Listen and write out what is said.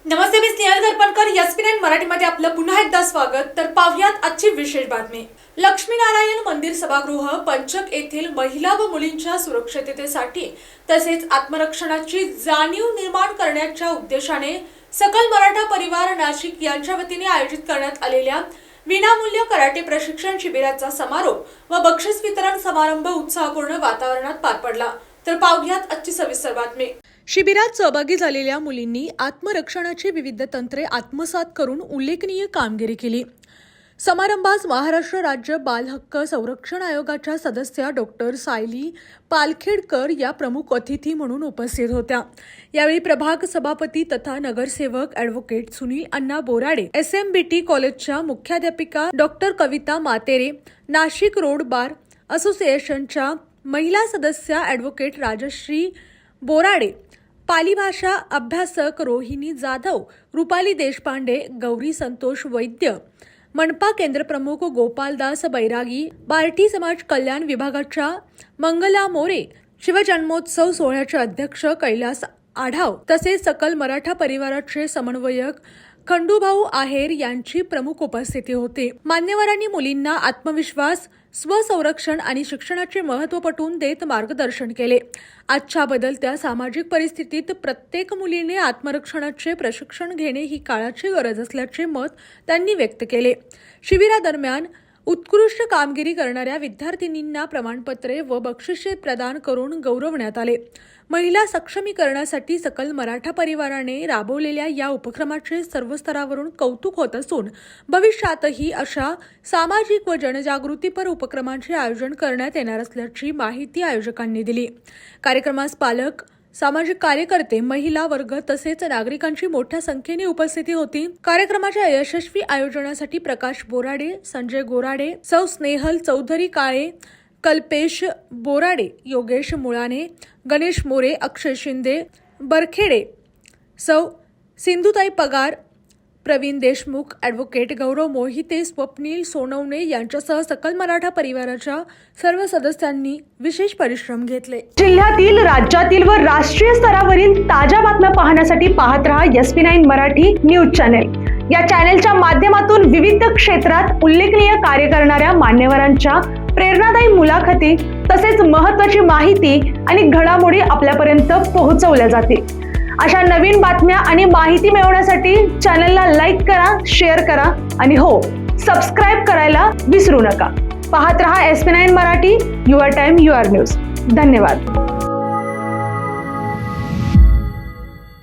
नमस्ते, मी स्नेहल दर्पणकर. एसपी9 मराठीमध्ये आपलं पुन्हा एकदा स्वागत. तर पाहुयात आजची विशेष बातमी. लक्ष्मीनारायण मंदिर सभागृह पंचक येथील महिला व मुलींच्या सुरक्षिततेसाठी तसेच आत्मरक्षणाची जाणीव निर्माण करण्याच्या उद्देशाने सकल मराठा परिवार नाशिक यांच्या वतीने आयोजित करण्यात आलेल्या विनामूल्य कराटे प्रशिक्षण शिबिराचा समारोप व बक्षीस वितरण समारंभ उत्साहपूर्ण वातावरणात पार पडला. तर पाहुयात आजची सविस्तर बातमी. शिबिरात सहभागी झालेल्या मुलींनी आत्मरक्षणाची विविध तंत्रे आत्मसात करून उल्लेखनीय कामगिरी केली. समारंभास महाराष्ट्र राज्य बाल हक्क संरक्षण आयोगाच्या सदस्या डॉक्टर सायली पालखेडकर या प्रमुख अतिथी म्हणून उपस्थित होत्या. यावेळी प्रभाग सभापती तथा नगरसेवक ॲडव्होकेट सुनील अण्णा बोराडे, SMBT कॉलेजच्या मुख्याध्यापिका डॉक्टर कविता मातेरे, नाशिक रोड बार असोसिएशनच्या महिला सदस्या ॲडव्होकेट राजश्री बोराडे, पाली भाषा अभ्यासक रोहिणी जाधव, रुपाली देशपांडे, गौरी संतोष वैद्य, मनपा केंद्रप्रमुख गोपालदास बैरागी, बार्टी समाज कल्याण विभागाच्या मंगला मोरे, शिवजन्मोत्सव सोहळ्याचे अध्यक्ष कैलास आढाव तसेच सकल मराठा परिवाराचे समन्वयक खंडूभाऊ आहेर यांची प्रमुख उपस्थिती होती. मान्यवरांनी मुलींना आत्मविश्वास, स्वसंरक्षण आणि शिक्षणाचे महत्त्व पटवून देत मार्गदर्शन केले. आजच्या बदलत्या सामाजिक परिस्थितीत प्रत्येक मुलीने आत्मरक्षणाचे प्रशिक्षण घेणे ही काळाची गरज असल्याचे मत त्यांनी व्यक्त केले. शिबिरादरम्यान उत्कृष्ट कामगिरी करणाऱ्या विद्यार्थिनींना प्रमाणपत्रे व बक्षिसे प्रदान करून गौरवण्यात आले. महिला सक्षमीकरणासाठी सकल मराठा परिवाराने राबवलेल्या या उपक्रमाचे सर्व स्तरावरून कौतुक होत असून भविष्यातही अशा सामाजिक व जनजागृतीपर उपक्रमांचे आयोजन करण्यात येणार असल्याची माहिती आयोजकांनी दिली. कार्यक्रमास पालक, सामाजिक कार्यकर्ते, महिला वर्ग तसेच नागरिकांची मोठ्या संख्येने उपस्थिती होती. कार्यक्रमाच्या यशस्वी आयोजनासाठी प्रकाश बोराडे, संजय गोराडे, सौ स्नेहल चौधरी काळे, कल्पेश बोराडे, योगेश मुळाने, गणेश मोरे, अक्षय शिंदे, बरखेडे, सौ सिंधुताई पगार, प्रवीण देशमुख, ॲडव्होकेट गौरव मोहिते, स्वप्नील सोनवणे यांच्यासह सकल मराठा परिवाराच्या सर्व सदस्यांनी विशेष परिश्रम घेतले. जिल्ह्यातील, राज्यातील व राष्ट्रीय स्तरावरील ताज्या बातम्या पाहण्यासाठी पाहत रहा SB9 मराठी न्यूज चॅनेल. या चॅनेलच्या माध्यमातून विविध क्षेत्रात उल्लेखनीय कार्य करणाऱ्या मान्यवरांच्या प्रेरणादायी मुलाखती तसेच महत्त्वाची माहिती आणि घडामोडी आपल्यापर्यंत पोहोचवल्या जातील. अशा नवीन बातम्या आणि माहिती मिळवण्यासाठी चॅनलला लाईक करा, शेअर करा आणि हो, सबस्क्राईब करायला विसरू नका. पाहत रहा SB9 Marathi, your time your news. धन्यवाद.